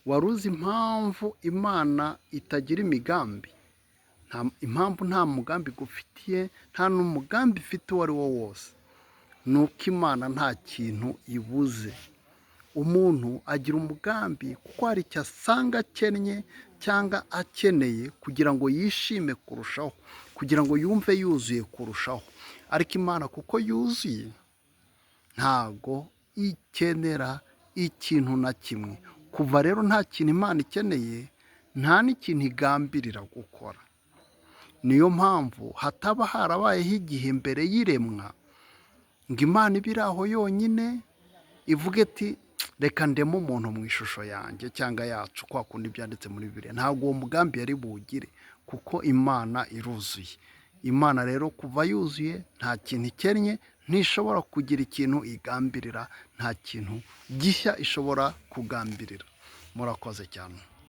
wari uzi impamvu Imana itagira imigambi? Impamvu nta mugambi igufitiye, nta n'umugambi ifite uwo ari wo wose, ni uko Imana nta kintu ibuze. Umuntu agira umugambi kuko hari icyo asanga akennye cyangwa akeneye kugira ngo yishime kurushaho, kugira ngo yumve yuzuye kurushaho. Ariko Imana kuko yuzuye, ntago ikenera ikintu na kimwe. Kuva rero nta kintu Imana ikeneye, nta n'ikintu igambirira gukora. Niyo mpamvu hataba harabayeho igihe mbere y'iremwa ngo Imana ibe iri aho yonyine ivuge iti reka ndeme umuntu mu ishusho yanjye cyangwa yacu, kwa kundi byanditse muri Bibiliya. Ntabwo uwo mugambi yari buwugire, kuko Imana iruzuye. Imana rero kuva yuzuye, nta kintu ikennye, ntishobora kugira ikintu igambirira, nta kintu gishya ishobora kugambirira. Murakoze cyane.